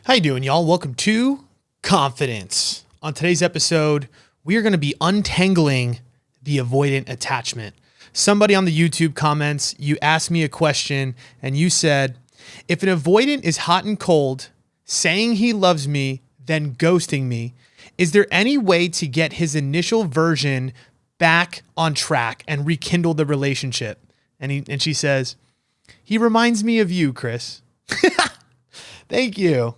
How you doing, y'all? Welcome to Confidence. On today's episode, we are going to be untangling the avoidant attachment. Somebody on the YouTube comments, you asked me a question and you said, if an avoidant is hot and cold, saying he loves me, then ghosting me, is there any way to get his initial version back on track and rekindle the relationship? And she says, he reminds me of you, Chris. Thank you.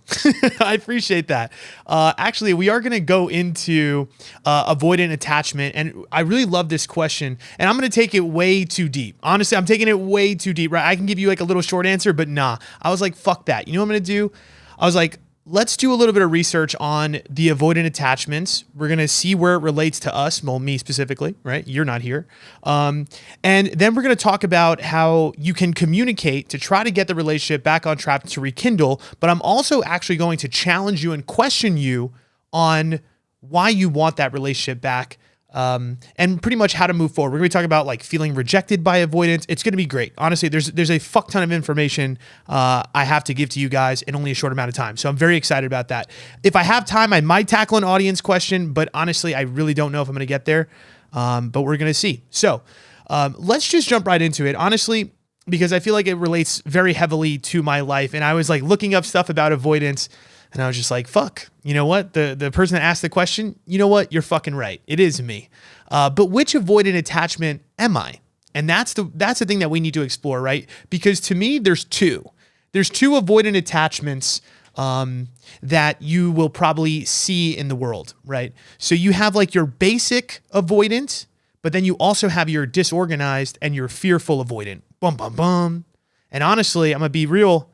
I appreciate that. Actually, we are going to go into avoidant attachment. And I really love this question. And I'm going to take it way too deep. Honestly, I'm taking it way too deep, right? I can give you like a little short answer, but nah. I was like, fuck that. You know what I'm going to do? I was like, let's do a little bit of research on the avoidant attachments. We're going to see where it relates to us, well, me specifically, right? You're not here. And then we're going to talk about how you can communicate to try to get the relationship back on track to rekindle. But I'm also actually going to challenge you and question you on why you want that relationship back. And pretty much how to move forward. We're going to be talking about like feeling rejected by avoidance. It's going to be great. Honestly, there's a fuck ton of information I have to give to you guys in only a short amount of time. So I'm very excited about that. If I have time, I might tackle an audience question, but honestly, I really don't know if I'm going to get there. But we're going to see. So let's just jump right into it. Honestly, because I feel like it relates very heavily to my life. And I was like looking up stuff about avoidance. And I was just like, fuck, you know what? The person that asked the question, you know what? You're fucking right. It is me. But which avoidant attachment am I? And that's the thing that we need to explore, right? Because to me, there's two avoidant attachments that you will probably see in the world, right? So you have like your basic avoidant, but then you also have your disorganized and your fearful avoidant. Bum, bum, bum. And honestly, I'm going to be real.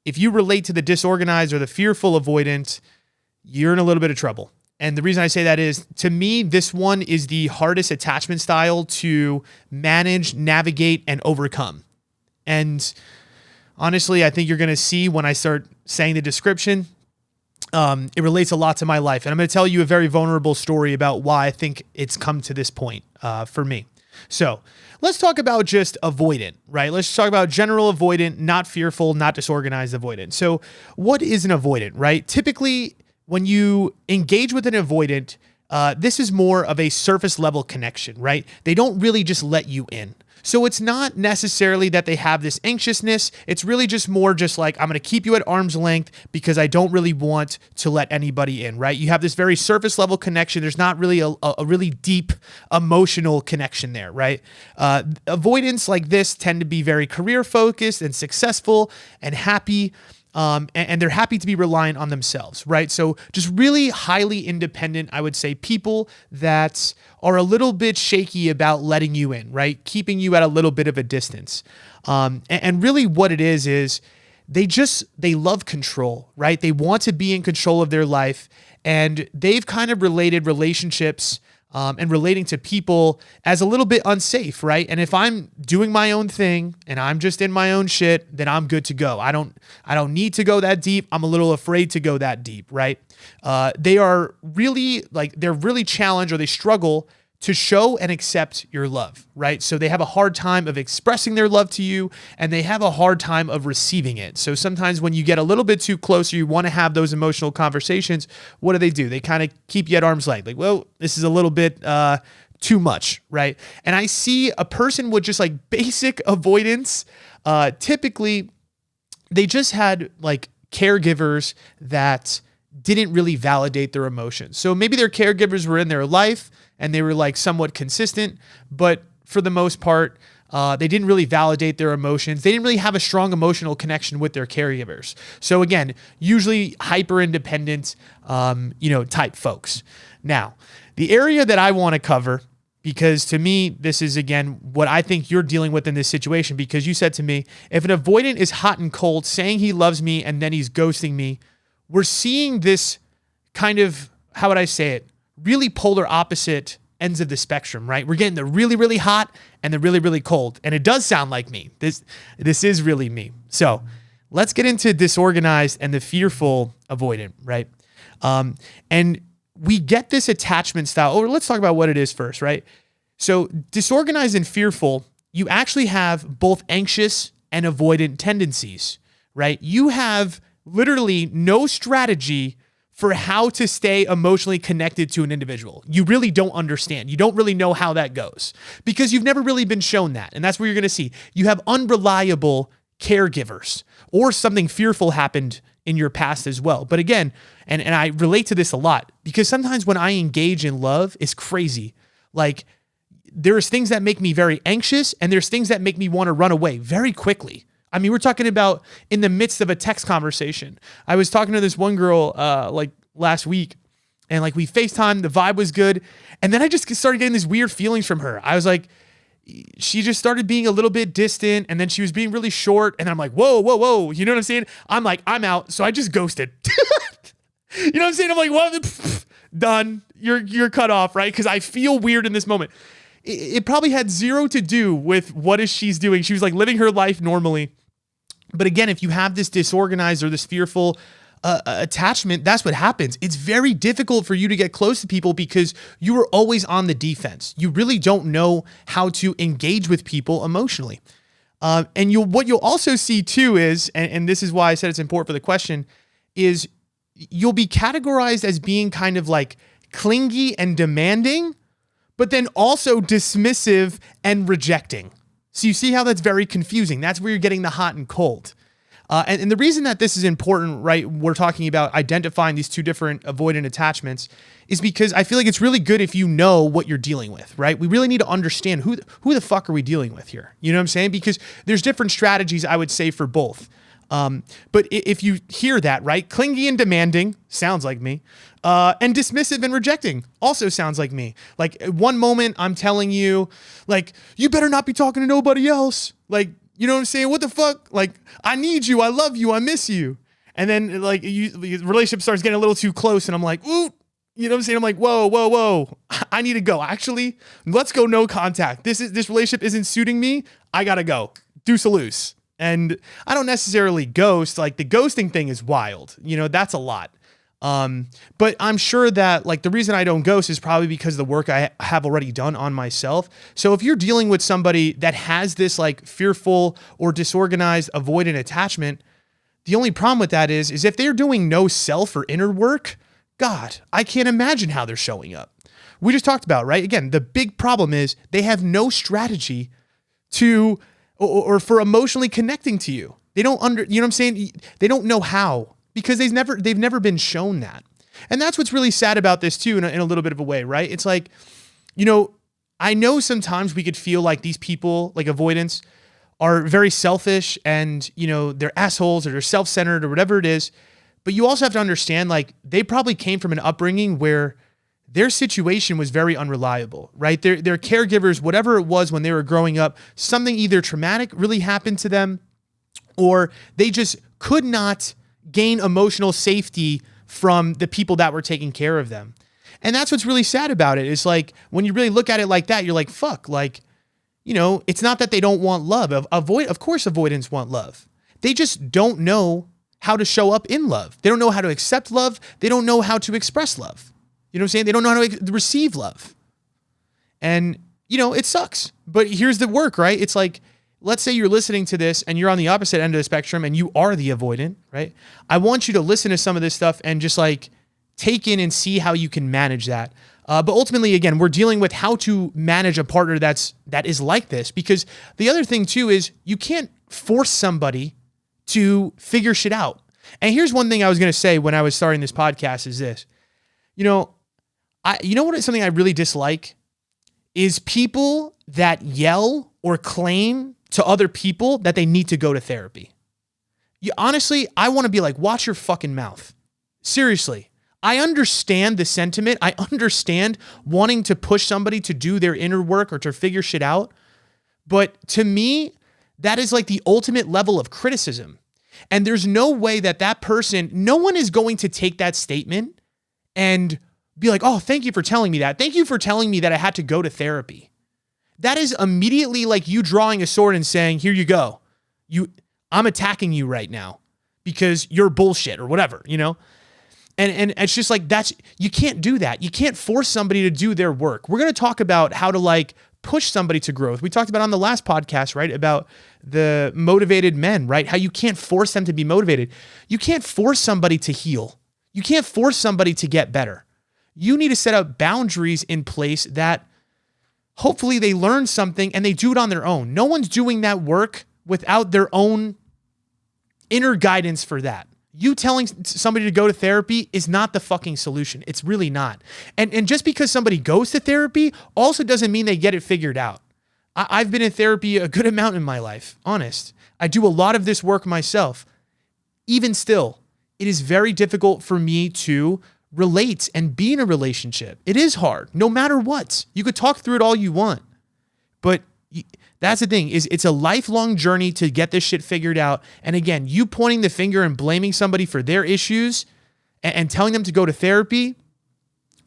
If you relate to the disorganized or the fearful avoidant, you're in a little bit of trouble. And the reason I say that is, to me, this one is the hardest attachment style to manage, navigate, and overcome. And honestly, I think you're going to see when I start saying the description, it relates a lot to my life. And I'm going to tell you a very vulnerable story about why I think it's come to this point for me. So let's talk about just avoidant, right? Let's talk about general avoidant, not fearful, not disorganized avoidant. So what is an avoidant, right? Typically, when you engage with an avoidant, this is more of a surface level connection, right? They don't really just let you in. So it's not necessarily that they have this anxiousness. It's really just more just like, I'm going to keep you at arm's length because I don't really want to let anybody in, right? You have this very surface level connection. There's not really a really deep emotional connection there, right? Avoidants like this tend to be very career focused and successful and happy. And they're happy to be reliant on themselves, right? So just really highly independent, I would say, people that are a little bit shaky about letting you in, right? Keeping you at a little bit of a distance. And really what it is they love control, right? They want to be in control of their life, and they've kind of related relationships and relating to people as a little bit unsafe, right? And if I'm doing my own thing and I'm just in my own shit, then I'm good to go. I don't need to go that deep. I'm a little afraid to go that deep, right? They are really they're really challenged, or they struggle to show and accept your love, right? So they have a hard time of expressing their love to you, and they have a hard time of receiving it. So sometimes when you get a little bit too close, or you want to have those emotional conversations, what do? They kind of keep you at arm's length. Like, well, this is a little bit too much, right? And I see a person with just like basic avoidance. Typically, they just had like caregivers that didn't really validate their emotions. So maybe their caregivers were in their life and they were like somewhat consistent, but for the most part, they didn't really validate their emotions. They didn't really have a strong emotional connection with their caregivers. So again, usually hyper independent, type folks. Now, the area that I want to cover, because to me, this is again what I think you're dealing with in this situation, because you said to me, if an avoidant is hot and cold, saying he loves me and then he's ghosting me, we're seeing this kind of, how would I say it, really polar opposite ends of the spectrum, right? We're getting the really, really hot and the really, really cold. And it does sound like me. This is really me. So let's get into disorganized and the fearful avoidant, right? And we get this attachment style. Or let's talk about what it is first, right? So disorganized and fearful, you actually have both anxious and avoidant tendencies, right? You have literally no strategy for how to stay emotionally connected to an individual. You really don't understand. You don't really know how that goes because you've never really been shown that. And that's what you're going to see. You have unreliable caregivers or something fearful happened in your past as well. But again, and I relate to this a lot because sometimes when I engage in love, it's crazy. Like there's things that make me very anxious and there's things that make me want to run away very quickly. I mean, we're talking about in the midst of a text conversation. I was talking to this one girl like last week and like we FaceTimed, the vibe was good. And then I just started getting these weird feelings from her. I was like, she just started being a little bit distant and then she was being really short. And I'm like, whoa. You know what I'm saying? I'm like, I'm out. So I just ghosted. You know what I'm saying? I'm like, well, done. You're cut off, right? Because I feel weird in this moment. It probably had zero to do with what is she's doing. She was like living her life normally. But again, if you have this disorganized or this fearful attachment, that's what happens. It's very difficult for you to get close to people because you are always on the defense. You really don't know how to engage with people emotionally. And what you'll also see too is, and this is why I said it's important for the question, is you'll be categorized as being kind of like clingy and demanding, but then also dismissive and rejecting. So you see how that's very confusing. That's where you're getting the hot and cold. And the reason that this is important, right, we're talking about identifying these two different avoidant attachments is because I feel like it's really good if you know what you're dealing with, right? We really need to understand who the fuck are we dealing with here? You know what I'm saying? Because there's different strategies, I would say, for both. But if you hear that, right, clingy and demanding sounds like me, and dismissive and rejecting also sounds like me. Like one moment I'm telling you, like, you better not be talking to nobody else. Like, you know what I'm saying? What the fuck? Like, I need you. I love you. I miss you. And then like the relationship starts getting a little too close and I'm like, ooh, you know what I'm saying? I'm like, whoa. I need to go. Actually, let's go no contact. This relationship isn't suiting me. I gotta go. Deuce a loose. And I don't necessarily ghost. Like the ghosting thing is wild. You know, that's a lot. But I'm sure that like the reason I don't ghost is probably because of the work I have already done on myself. So if you're dealing with somebody that has this like fearful or disorganized avoidant attachment, the only problem with that is if they're doing no self or inner work, God, I can't imagine how they're showing up. We just talked about, right? Again, the big problem is they have no strategy to or for emotionally connecting to you. They don't you know what I'm saying? They don't know how because they've never been shown that. And that's what's really sad about this too, in a little bit of a way, right? It's like, you know, I know sometimes we could feel like these people, like avoidants, are very selfish and, you know, they're assholes or they're self-centered or whatever it is. But you also have to understand, like, they probably came from an upbringing where their situation was very unreliable, right? Their caregivers, whatever it was when they were growing up, something either traumatic really happened to them or they just could not gain emotional safety from the people that were taking care of them. And that's what's really sad about it. It's like, when you really look at it like that, you're like, fuck, like, you know, it's not that they don't want love. Of course, avoidants want love. They just don't know how to show up in love. They don't know how to accept love. They don't know how to express love. You know what I'm saying? They don't know how to receive love. And, you know, it sucks. But here's the work, right? It's like, let's say you're listening to this and you're on the opposite end of the spectrum and you are the avoidant, right? I want you to listen to some of this stuff and just like take in and see how you can manage that. But ultimately, again, we're dealing with how to manage a partner that is like this, because the other thing too is you can't force somebody to figure shit out. And here's one thing I was going to say when I was starting this podcast is this, something I really dislike is people that yell or claim to other people that they need to go to therapy. Honestly, I want to be like, watch your fucking mouth. Seriously. I understand the sentiment. I understand wanting to push somebody to do their inner work or to figure shit out. But to me, that is like the ultimate level of criticism. And there's no way that person, no one is going to take that statement and be like, oh, thank you for telling me that. Thank you for telling me that I had to go to therapy. That is immediately like you drawing a sword and saying, here you go. I'm attacking you right now because you're bullshit or whatever, you know? And it's just like, you can't do that. You can't force somebody to do their work. We're going to talk about how to like push somebody to growth. We talked about on the last podcast, right? About the motivated men, right? How you can't force them to be motivated. You can't force somebody to heal. You can't force somebody to get better. You need to set up boundaries in place that hopefully they learn something and they do it on their own. No one's doing that work without their own inner guidance for that. You telling somebody to go to therapy is not the fucking solution. It's really not. And just because somebody goes to therapy also doesn't mean they get it figured out. I've been in therapy a good amount in my life, honest. I do a lot of this work myself. Even still, it is very difficult for me to relate and be in a relationship. It is hard, no matter what. You could talk through it all you want, but that's the thing, is it's a lifelong journey to get this shit figured out. And again, you pointing the finger and blaming somebody for their issues and telling them to go to therapy,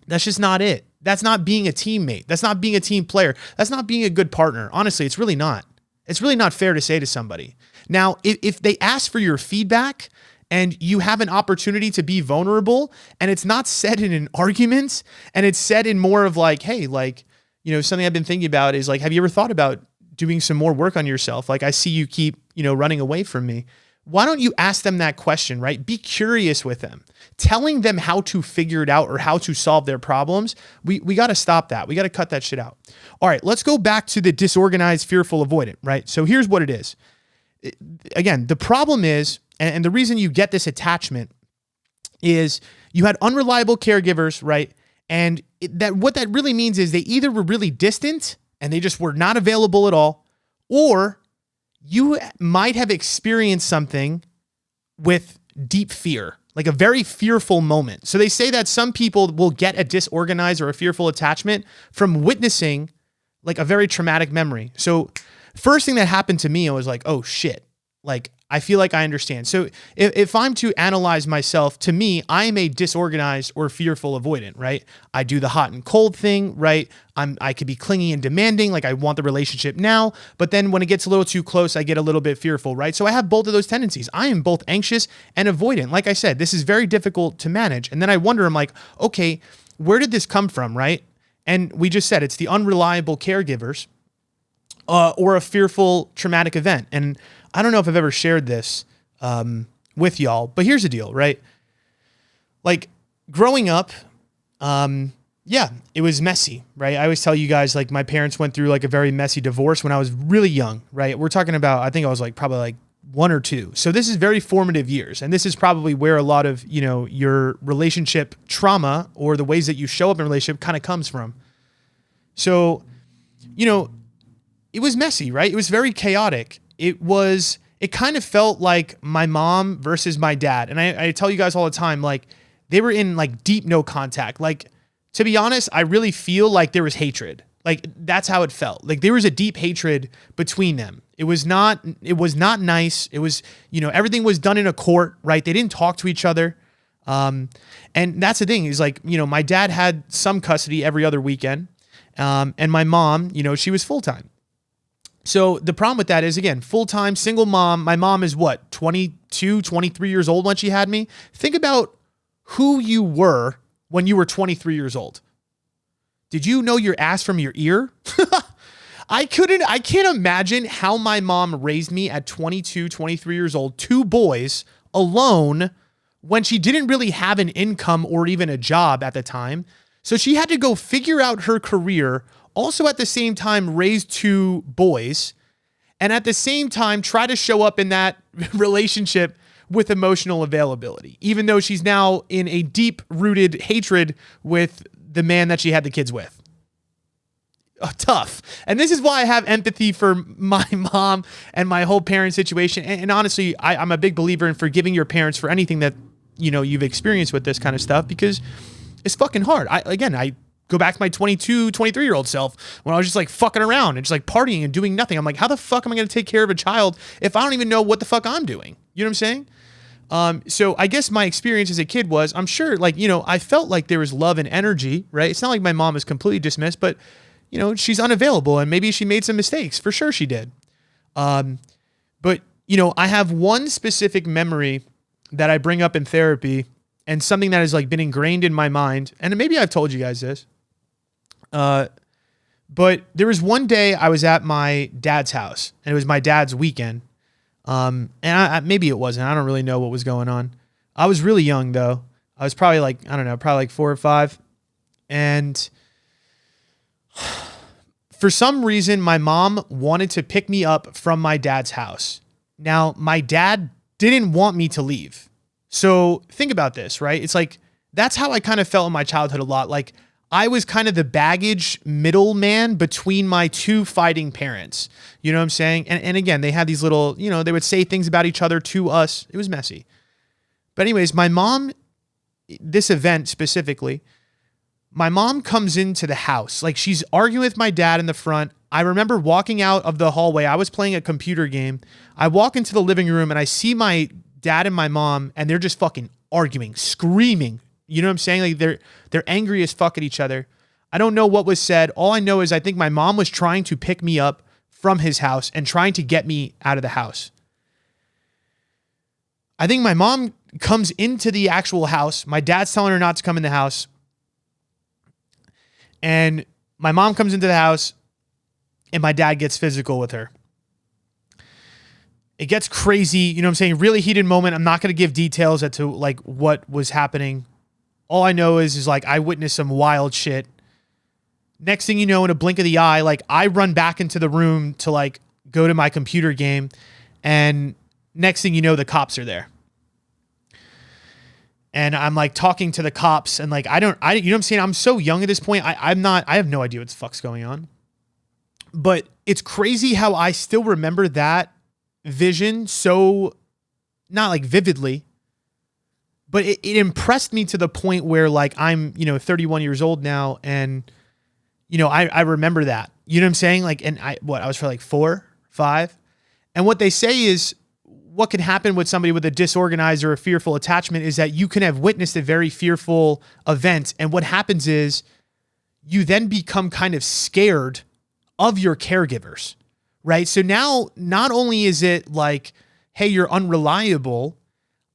that's just not it. That's not being a teammate. That's not being a team player. That's not being a good partner. Honestly, it's really not. It's really not fair to say to somebody. Now, if they ask for your feedback and you have an opportunity to be vulnerable and it's not said in an argument and it's said in more of like, hey, like, you know, something I've been thinking about is like, have you ever thought about doing some more work on yourself? Like, I see you keep, you know, running away from me. Why don't you ask them that question, right? Be curious with them. Telling them how to figure it out or how to solve their problems, we got to stop that. We got to cut that shit out. All right, let's go back to the disorganized, fearful avoidant, right? So here's what it is. Again, the problem is, and the reason you get this attachment is you had unreliable caregivers, right? And what that really means is they either were really distant and they just were not available at all, or you might have experienced something with deep fear, like a very fearful moment. So they say that some people will get a disorganized or a fearful attachment from witnessing like a very traumatic memory. So first thing that happened to me, I was like, oh shit, like I feel like I understand. So if I'm to analyze myself, to me, I am a disorganized or fearful avoidant, right? I do the hot and cold thing, right? I could be clingy and demanding, like I want the relationship now, but then when it gets a little too close, I get a little bit fearful, right? So I have both of those tendencies. I am both anxious and avoidant. Like I said, this is very difficult to manage. And then I wonder, I'm like, okay, where did this come from, right? And we just said it's the unreliable caregivers or a fearful traumatic event. And I don't know if I've ever shared this with y'all, but here's the deal, right? Like growing up, yeah, it was messy, right? I always tell you guys, like my parents went through like a very messy divorce when I was really young, right? We're talking about, I think I was like probably like 1 or 2. So this is very formative years. And this is probably where a lot of, you know, your relationship trauma or the ways that you show up in a relationship kind of comes from. So, you know, it was messy, right? It was very chaotic. It kind of felt like my mom versus my dad. And I tell you guys all the time, like they were in like deep no contact. Like, to be honest, I really feel like there was hatred. Like that's how it felt. Like there was a deep hatred between them. It was not nice. It was, you know, everything was done in a court, right? They didn't talk to each other. And that's the thing is like, you know, my dad had some custody every other weekend. And my mom, you know, she was full-time. So the problem with that is, again, full-time single mom. My mom is what, 22, 23 years old when she had me. Think about who you were when you were 23 years old. Did you know your ass from your ear? I can't imagine how my mom raised me at 22, 23 years old, 2 boys alone when she didn't really have an income or even a job at the time. So she had to go figure out her career, also at the same time raise 2 boys, and at the same time try to show up in that relationship with emotional availability, even though she's now in a deep-rooted hatred with the man that she had the kids with. Tough. And this is why I have empathy for my mom and my whole parent situation. And honestly, I'm a big believer in forgiving your parents for anything that, you know, you've experienced with this kind of stuff, because it's fucking hard. I go back to my 22, 23-year-old self when I was just like fucking around and just like partying and doing nothing. I'm like, how the fuck am I going to take care of a child if I don't even know what the fuck I'm doing? You know what I'm saying? So I guess my experience as a kid was, I'm sure, like, you know, I felt like there was love and energy, right? It's not like my mom is completely dismissed, but, you know, she's unavailable and maybe she made some mistakes. For sure she did. But, you know, I have one specific memory that I bring up in therapy and something that has like been ingrained in my mind. And maybe I've told you guys this. But there was one day I was at my dad's house, and it was my dad's weekend. And maybe it wasn't. I don't really know what was going on. I was really young though. I was probably like, I don't know, probably like 4 or 5. And for some reason, my mom wanted to pick me up from my dad's house. Now, my dad didn't want me to leave. So think about this, right? It's like, that's how I kind of felt in my childhood a lot. Like, I was kind of the baggage middleman between my two fighting parents. You know what I'm saying? And again, they had these little, they would say things about each other to us. It was messy. But anyways, my mom, this event specifically, my mom comes into the house. Like, she's arguing with my dad in the front. I remember walking out of the hallway. I was playing a computer game. I walk into the living room and I see my dad and my mom, and they're just fucking arguing, screaming. You know what I'm saying? Like, they're angry as fuck at each other. I don't know what was said. All I know is I think my mom was trying to pick me up from his house and trying to get me out of the house. I think my mom comes into the actual house. My dad's telling her not to come in the house. And my mom comes into the house and my dad gets physical with her. It gets crazy. You know what I'm saying? Really heated moment. I'm not going to give details as to like what was happening. All I know is like I witnessed some wild shit. Next thing you know, in a blink of the eye, like I run back into the room to like go to my computer game. And next thing you know, the cops are there. And I'm like talking to the cops and like, you know what I'm saying? I'm so young at this point. I have no idea what the fuck's going on. But it's crazy how I still remember that vision so, not like vividly, but it impressed me to the point where like I'm, 31 years old now. And, I remember that, you know what I'm saying? Like, and I was for like 4, 5. And what they say is what can happen with somebody with a disorganized or a fearful attachment is that you can have witnessed a very fearful event. And what happens is you then become kind of scared of your caregivers, right? So now not only is it like, hey, you're unreliable,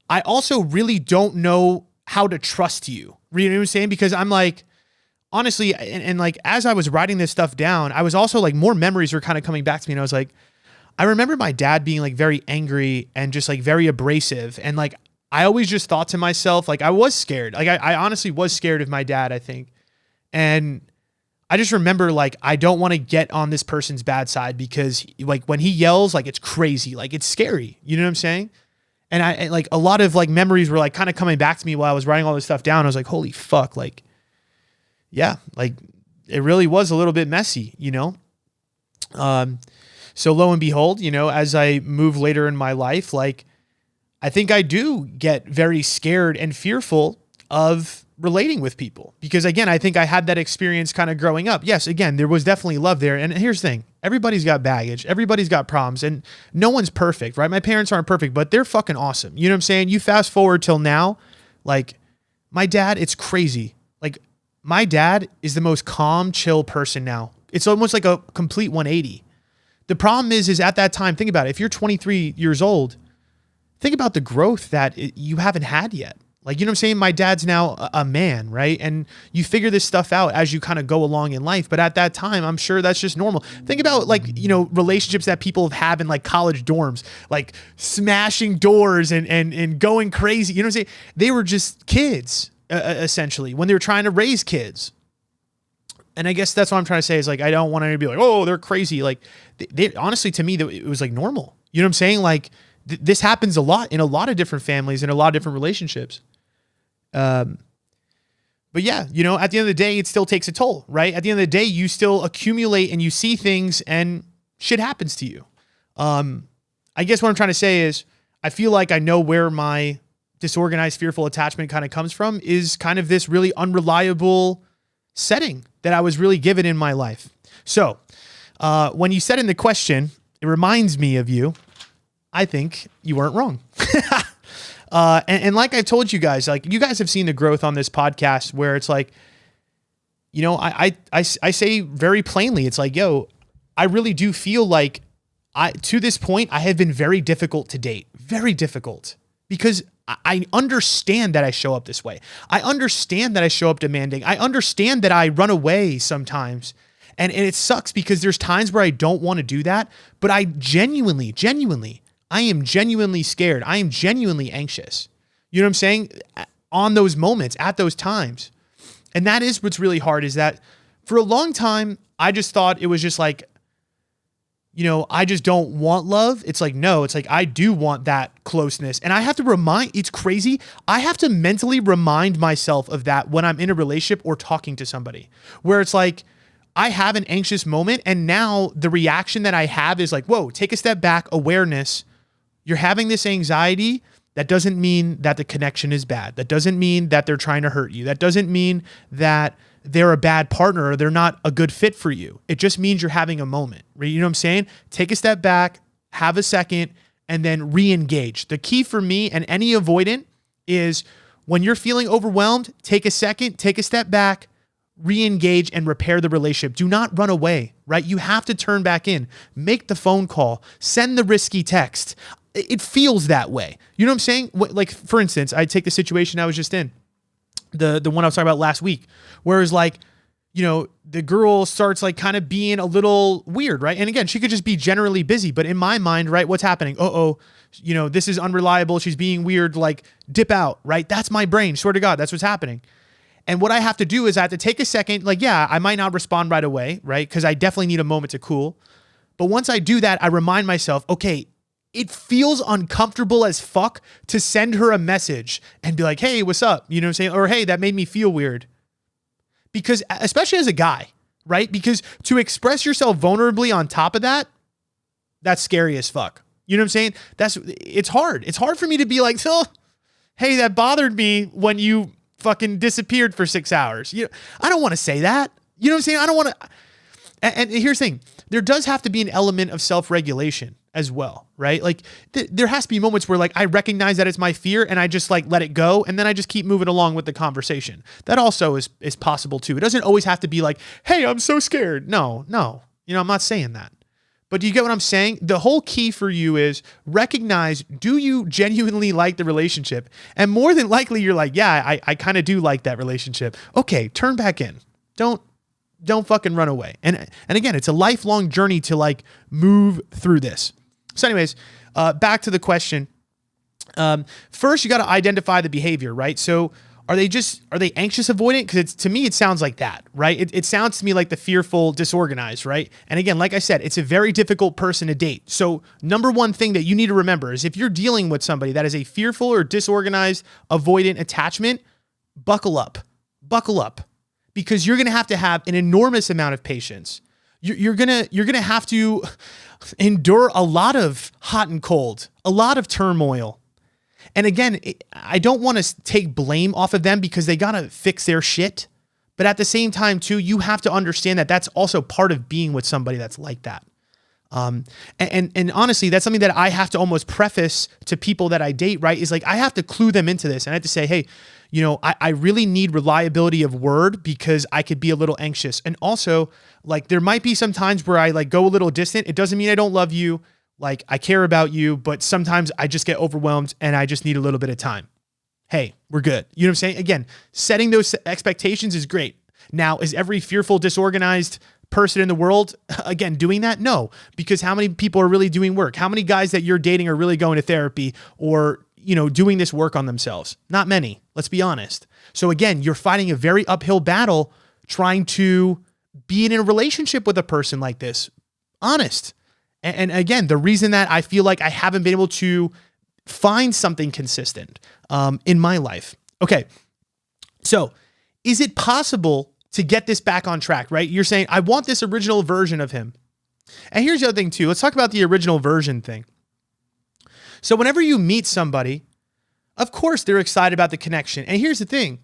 I also really don't know how to trust you. You know what I'm saying? Because I'm like, honestly, and like, as I was writing this stuff down, I was also like, more memories were kind of coming back to me. And I was like, I remember my dad being like very angry and just like very abrasive. And like, I always just thought to myself, like I was scared. Like I honestly was scared of my dad, I think. And I just remember like, I don't want to get on this person's bad side because like when he yells, like it's crazy, like it's scary. You know what I'm saying? And I like a lot of like memories were like kind of coming back to me while I was writing all this stuff down. I was like, holy fuck. Like, yeah, like it really was a little bit messy, So lo and behold, as I move later in my life, like I think I do get very scared and fearful of relating with people because again, I think I had that experience kind of growing up. Yes. Again, there was definitely love there. And here's the thing. Everybody's got baggage. Everybody's got problems and no one's perfect, right? My parents aren't perfect, but they're fucking awesome. You know what I'm saying? You fast forward till now, like my dad, it's crazy. Like my dad is the most calm, chill person now. It's almost like a complete 180. The problem is at that time, think about it. If you're 23 years old, think about the growth that you haven't had yet. Like, you know what I'm saying? My dad's now a man, right? And you figure this stuff out as you kind of go along in life. But at that time, I'm sure that's just normal. Think about like, relationships that people have in like college dorms, like smashing doors and going crazy. You know what I'm saying? They were just kids, essentially, when they were trying to raise kids. And I guess that's what I'm trying to say is like, I don't want anybody to be like, oh, they're crazy. Like they honestly, to me, it was like normal. You know what I'm saying? Like this happens a lot in a lot of different families and a lot of different relationships. But yeah, at the end of the day, it still takes a toll, right? At the end of the day, you still accumulate and you see things and shit happens to you. I guess what I'm trying to say is I feel like I know where my disorganized, fearful attachment kind of comes from is kind of this really unreliable setting that I was really given in my life. So, when you said in the question, it reminds me of you. I think you weren't wrong. And like I told you guys, like you guys have seen the growth on this podcast where it's like, I say very plainly, it's like, yo, I really do feel like to this point, I have been very difficult to date, very difficult because I understand that I show up this way. I understand that I show up demanding. I understand that I run away sometimes. And it sucks because there's times where I don't want to do that, but I am genuinely scared. I am genuinely anxious. You know what I'm saying? On those moments, at those times. And that is what's really hard, is that for a long time, I just thought it was just like, I just don't want love. It's like, no, it's like, I do want that closeness. And I have to it's crazy. I have to mentally remind myself of that when I'm in a relationship or talking to somebody, where it's like, I have an anxious moment. And now the reaction that I have is like, whoa, take a step back, awareness. You're having this anxiety. That doesn't mean that the connection is bad. That doesn't mean that they're trying to hurt you. That doesn't mean that they're a bad partner or they're not a good fit for you. It just means you're having a moment. You know what I'm saying? Take a step back, have a second, and then re-engage. The key for me and any avoidant is when you're feeling overwhelmed, take a second, take a step back, re-engage and repair the relationship. Do not run away, right? You have to turn back in, make the phone call, send the risky text. It feels that way. You know what I'm saying? Like, for instance, I take the situation I was just in, the one I was talking about last week, where it's like, the girl starts like kind of being a little weird, right? And again, she could just be generally busy, but in my mind, right, what's happening? This is unreliable. She's being weird, like dip out, right? That's my brain. Swear to God, that's what's happening. And what I have to do is I have to take a second, like, yeah, I might not respond right away, right? Because I definitely need a moment to cool. But once I do that, I remind myself, okay, it feels uncomfortable as fuck to send her a message and be like, hey, what's up? You know what I'm saying? Or, hey, that made me feel weird. Because especially as a guy, right? Because to express yourself vulnerably on top of that, that's scary as fuck. You know what I'm saying? It's hard. It's hard for me to be like, hey, that bothered me when you fucking disappeared for 6 hours. I don't want to say that. You know what I'm saying? I don't want to. And here's the thing. There does have to be an element of self-regulation as well, right? Like there has to be moments where like I recognize that it's my fear and I just like let it go and then I just keep moving along with the conversation. That also is possible too. It doesn't always have to be like, hey, I'm so scared. No. I'm not saying that. But do you get what I'm saying? The whole key for you is recognize, do you genuinely like the relationship? And more than likely you're like, yeah, I kind of do like that relationship. Okay, turn back in. Don't fucking run away. And again, it's a lifelong journey to like move through this. So anyways, back to the question. First, you got to identify the behavior, right? So are they anxious avoidant? Because to me, it sounds like that, right? It sounds to me like the fearful disorganized, right? And again, like I said, it's a very difficult person to date. So number one thing that you need to remember is if you're dealing with somebody that is a fearful or disorganized avoidant attachment, buckle up, because you're going to have an enormous amount of patience. You're going to have to endure a lot of hot and cold, a lot of turmoil. And again, I don't want to take blame off of them because they got to fix their shit. But at the same time too, you have to understand that that's also part of being with somebody that's like that. And honestly, that's something that I have to almost preface to people that I date, right? Is like, I have to clue them into this and I have to say, hey, I really need reliability of word because I could be a little anxious. And also like, there might be some times where I like go a little distant. It doesn't mean I don't love you. Like I care about you, but sometimes I just get overwhelmed and I just need a little bit of time. Hey, we're good. You know what I'm saying? Again, setting those expectations is great. Now, is every fearful, disorganized person in the world, again, doing that? No, because how many people are really doing work? How many guys that you're dating are really going to therapy or, doing this work on themselves? Not many, let's be honest. So again, you're fighting a very uphill battle trying to be in a relationship with a person like this. Honest. And again, the reason that I feel like I haven't been able to find something consistent in my life. Okay. So is it possible to get this back on track, right? You're saying, I want this original version of him. And here's the other thing too. Let's talk about the original version thing. So whenever you meet somebody, of course, they're excited about the connection. And here's the thing.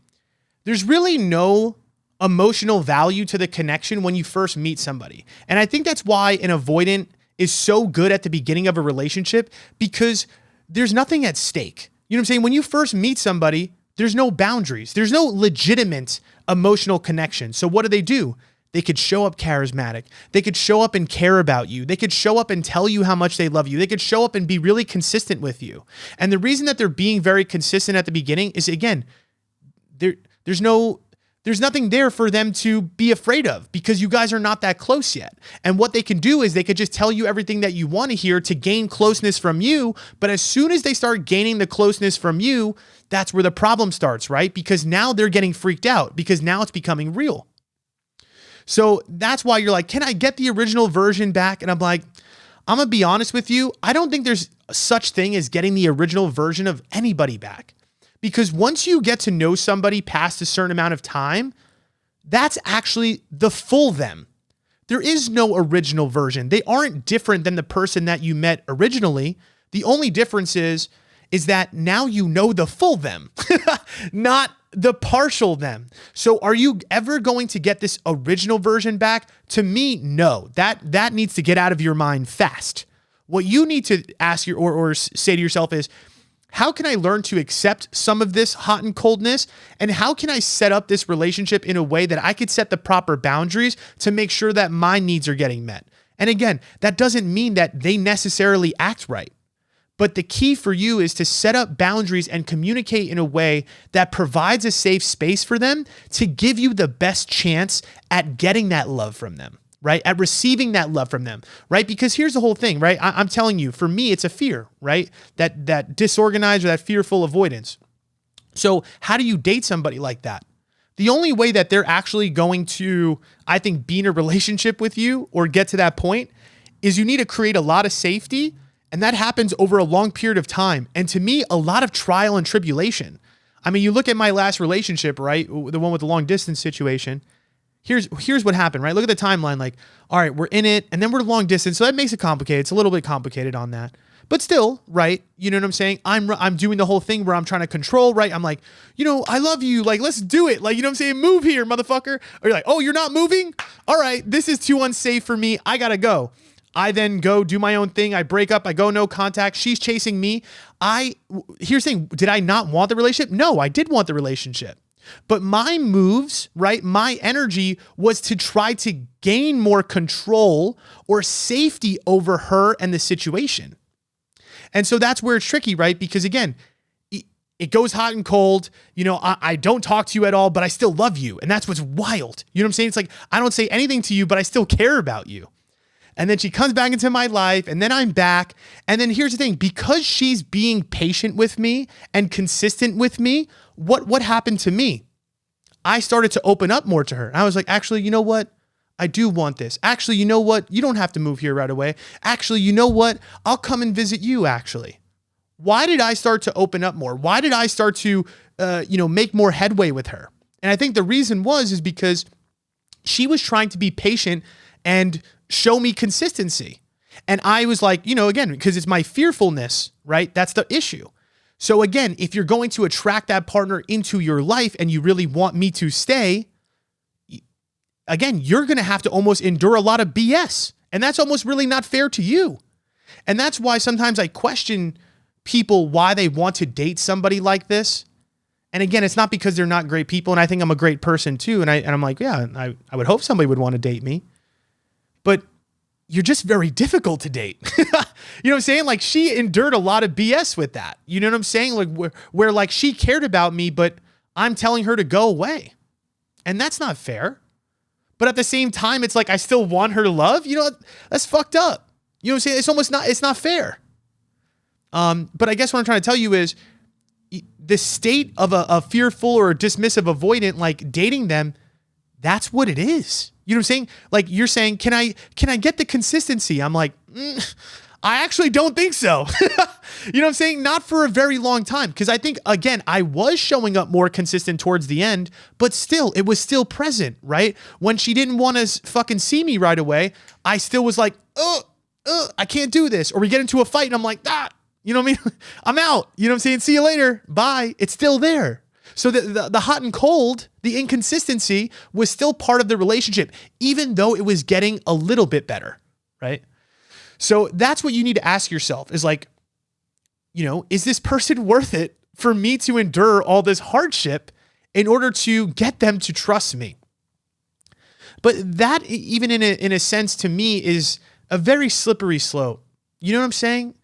There's really no emotional value to the connection when you first meet somebody. And I think that's why an avoidant is so good at the beginning of a relationship because there's nothing at stake. You know what I'm saying? When you first meet somebody, there's no boundaries. There's no legitimate emotional connection. So what do? They could show up charismatic. They could show up and care about you. They could show up and tell you how much they love you. They could show up and be really consistent with you. And the reason that they're being very consistent at the beginning is, again, there's no there's nothing there for them to be afraid of because you guys are not that close yet. And what they can do is they could just tell you everything that you want to hear to gain closeness from you. But as soon as they start gaining the closeness from you, that's where the problem starts, right? Because now they're getting freaked out because now it's becoming real. So that's why you're like, can I get the original version back? And I'm like, I'm going to be honest with you. I don't think there's such thing as getting the original version of anybody back. Because once you get to know somebody past a certain amount of time, that's actually the full them. There is no original version. They aren't different than the person that you met originally. The only difference is that now you know the full them, not the partial them. So are you ever going to get this original version back? To me, no. That needs to get out of your mind fast. What you need to ask or say to yourself is, how can I learn to accept some of this hot and coldness? And how can I set up this relationship in a way that I could set the proper boundaries to make sure that my needs are getting met? And again, that doesn't mean that they necessarily act right. But the key for you is to set up boundaries and communicate in a way that provides a safe space for them to give you the best chance at getting that love from them. Right? At receiving that love from them, right? Because here's the whole thing, right? I'm telling you, for me, it's a fear, right? That disorganized or that fearful avoidance. So how do you date somebody like that? The only way that they're actually going to, I think, be in a relationship with you or get to that point is you need to create a lot of safety. And that happens over a long period of time. And to me, a lot of trial and tribulation. I mean, you look at my last relationship, right? The one with the long distance situation. Here's what happened, right? Look at the timeline. Like, all right, we're in it and then we're long distance. So that makes it complicated. It's a little bit complicated on that, but still, right? You know what I'm saying? I'm doing the whole thing where I'm trying to control, right? I'm like, I love you. Like, let's do it. Like, you know what I'm saying? Move here, motherfucker. Or you're like, oh, you're not moving? All right. This is too unsafe for me. I gotta go. I then go do my own thing. I break up. I go no contact. She's chasing me. Here's the thing. Did I not want the relationship? No, I did want the relationship. But my moves, right, my energy was to try to gain more control or safety over her and the situation. And so that's where it's tricky, right? Because again, it goes hot and cold. I don't talk to you at all, but I still love you. And that's what's wild. You know what I'm saying? It's like, I don't say anything to you, but I still care about you. And then she comes back into my life and then I'm back. And then here's the thing, because she's being patient with me and consistent with me, what happened to me? I started to open up more to her. And I was like, actually, you know what? I do want this. Actually, you know what? You don't have to move here right away. Actually, you know what? I'll come and visit you actually. Why did I start to open up more? Why did I start to, make more headway with her? And I think the reason is because she was trying to be patient and show me consistency. And I was like, again, because it's my fearfulness, right? That's the issue. So again, if you're going to attract that partner into your life and you really want me to stay, again, you're going to have to almost endure a lot of BS. And that's almost really not fair to you. And that's why sometimes I question people why they want to date somebody like this. And again, it's not because they're not great people. And I think I'm a great person too. And I'm like, yeah, I would hope somebody would want to date me. But you're just very difficult to date. You know what I'm saying? Like, she endured a lot of BS with that. You know what I'm saying? Like where like she cared about me, but I'm telling her to go away. And that's not fair. But at the same time, it's like, I still want her love. That's fucked up. You know what I'm saying? It's not fair. But I guess what I'm trying to tell you is the state of a fearful or a dismissive avoidant, like dating them, that's what it is. You know what I'm saying? Like, you're saying, can I get the consistency? I'm like, I actually don't think so. You know what I'm saying? Not for a very long time. Because I think, again, I was showing up more consistent towards the end, but still, it was still present, right? When she didn't want to fucking see me right away, I still was like, I can't do this. Or we get into a fight and I'm like, you know what I mean? I'm out. You know what I'm saying? See you later. Bye. It's still there. So the hot and cold, the inconsistency was still part of the relationship, even though it was getting a little bit better, right? So that's what you need to ask yourself is like, is this person worth it for me to endure all this hardship in order to get them to trust me? But that, even in a sense, to me, is a very slippery slope. You know what I'm saying?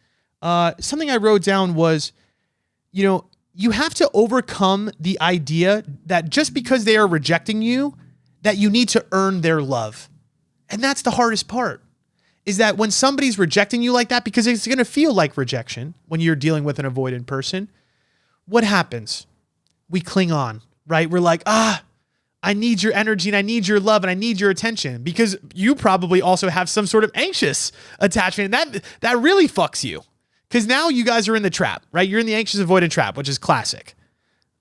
Something I wrote down was, you have to overcome the idea that just because they are rejecting you, that you need to earn their love. And that's the hardest part, is that when somebody's rejecting you like that, because it's going to feel like rejection when you're dealing with an avoidant person, what happens? We cling on, right? We're like, I need your energy and I need your love and I need your attention, because you probably also have some sort of anxious attachment. And that really fucks you. Because now you guys are in the trap, right? You're in the anxious avoidant trap, which is classic.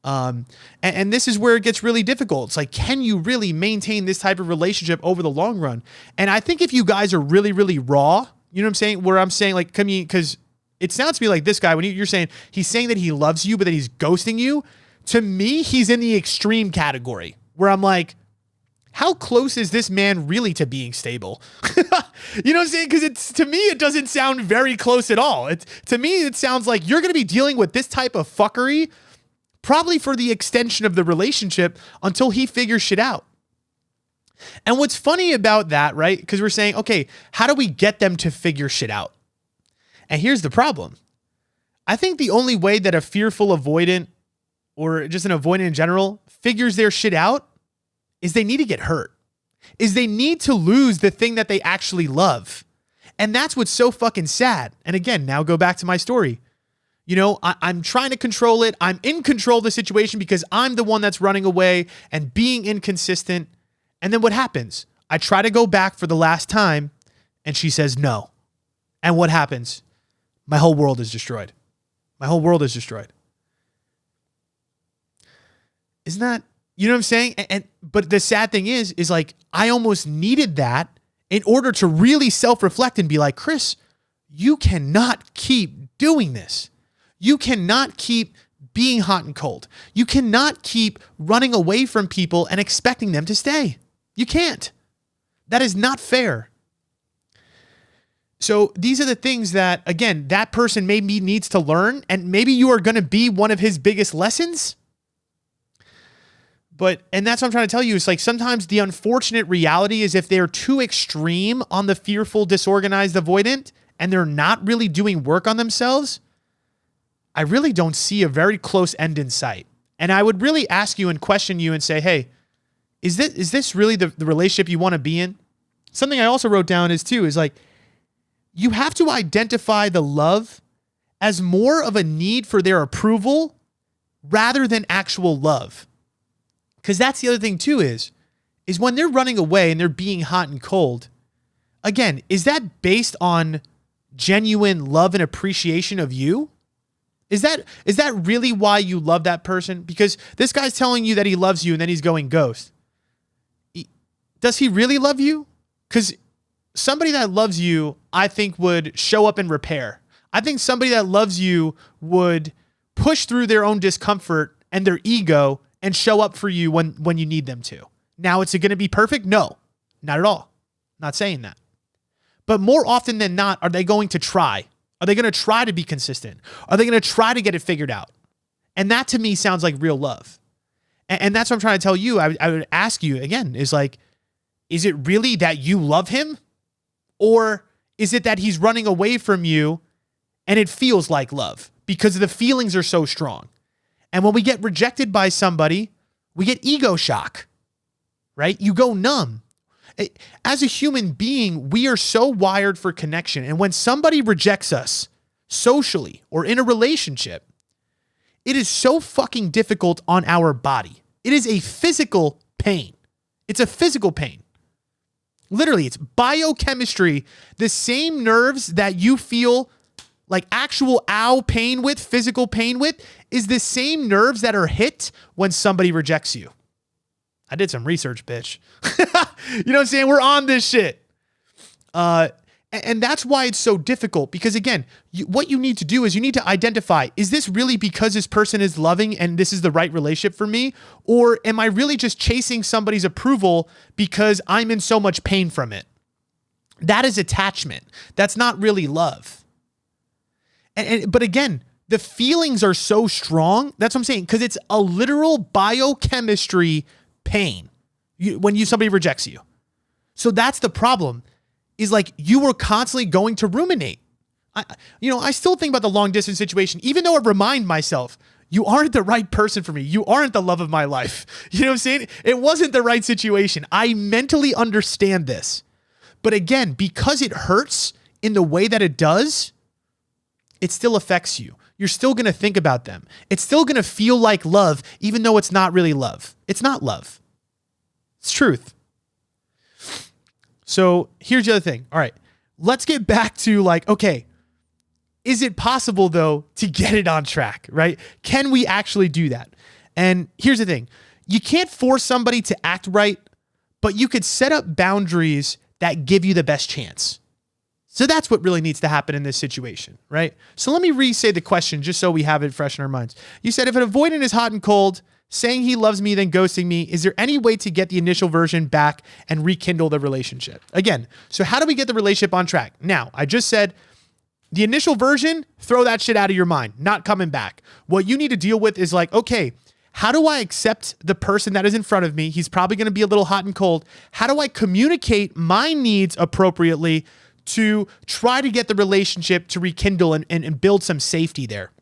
And this is where it gets really difficult. It's like, can you really maintain this type of relationship over the long run? And I think if you guys are really, really raw, you know what I'm saying? Where I'm saying like, because it sounds to me like this guy, when you're saying he's saying that he loves you, but then he's ghosting you. To me, he's in the extreme category where I'm like, how close is this man really to being stable? You know what I'm saying? Because to me, it doesn't sound very close at all. To me, it sounds like you're going to be dealing with this type of fuckery probably for the extension of the relationship until he figures shit out. And what's funny about that, right? Because we're saying, okay, how do we get them to figure shit out? And here's the problem. I think the only way that a fearful avoidant or just an avoidant in general figures their shit out is they need to get hurt, is they need to lose the thing that they actually love. And that's what's so fucking sad. And again, now go back to my story. You know, I'm trying to control it. I'm in control of the situation because I'm the one that's running away and being inconsistent. And then what happens? I try to go back for the last time and she says no. And what happens? My whole world is destroyed. My whole world is destroyed. Isn't that, you know what I'm saying? But the sad thing is like, I almost needed that in order to really self-reflect and be like, Chris, you cannot keep doing this. You cannot keep being hot and cold. You cannot keep running away from people and expecting them to stay. You can't. That is not fair. So these are the things that, again, that person maybe needs to learn, and maybe you are going to be one of his biggest lessons. And that's what I'm trying to tell you. It's like sometimes the unfortunate reality is if they're too extreme on the fearful, disorganized avoidant and they're not really doing work on themselves, I really don't see a very close end in sight. And I would really ask you and question you and say, hey, is this really the relationship you want to be in? Something I also wrote down is like, you have to identify the love as more of a need for their approval rather than actual love. Because that's the other thing too is when they're running away and they're being hot and cold, again, is that based on genuine love and appreciation of you? Is that really why you love that person? Because this guy's telling you that he loves you and then he's going ghost. Does he really love you? Because somebody that loves you, I think, would show up and repair. I think somebody that loves you would push through their own discomfort and their ego and show up for you when you need them to. Now, is it going to be perfect? No, not at all. Not saying that. But more often than not, are they going to try? Are they going to try to be consistent? Are they going to try to get it figured out? And that to me sounds like real love. And that's what I'm trying to tell you. I would ask you again, is like, is it really that you love him? Or is it that he's running away from you and it feels like love because the feelings are so strong? And when we get rejected by somebody, we get ego shock, right? You go numb. As a human being, we are so wired for connection. And when somebody rejects us socially or in a relationship, it is so fucking difficult on our body. It is a physical pain. It's a physical pain. Literally, it's biochemistry. The same nerves that you feel like actual pain with, physical pain with, is the same nerves that are hit when somebody rejects you. I did some research, bitch. You know what I'm saying? We're on this shit. And that's why it's so difficult, because again, what you need to do is you need to identify, is this really because this person is loving and this is the right relationship for me? Or am I really just chasing somebody's approval because I'm in so much pain from it? That is attachment. That's not really love. But again, the feelings are so strong. That's what I'm saying. Because it's a literal biochemistry pain when somebody rejects you. So that's the problem, is like you were constantly going to ruminate. I still think about the long distance situation, even though I remind myself, you aren't the right person for me. You aren't the love of my life. You know what I'm saying? It wasn't the right situation. I mentally understand this. But again, because it hurts in the way that it does, it still affects you. You're still going to think about them. It's still going to feel like love, even though it's not really love. It's not love. It's truth. So here's the other thing. All right, let's get back to like, okay, is it possible though to get it on track, right? Can we actually do that? And here's the thing. You can't force somebody to act right, but you could set up boundaries that give you the best chance. So that's what really needs to happen in this situation, right? So let me re-say the question just so we have it fresh in our minds. You said, if an avoidant is hot and cold, saying he loves me, then ghosting me, is there any way to get the initial version back and rekindle the relationship? Again, so how do we get the relationship on track? Now, I just said the initial version, throw that shit out of your mind, not coming back. What you need to deal with is like, okay, how do I accept the person that is in front of me? He's probably going to be a little hot and cold. How do I communicate my needs appropriately to try to get the relationship to rekindle and build some safety there?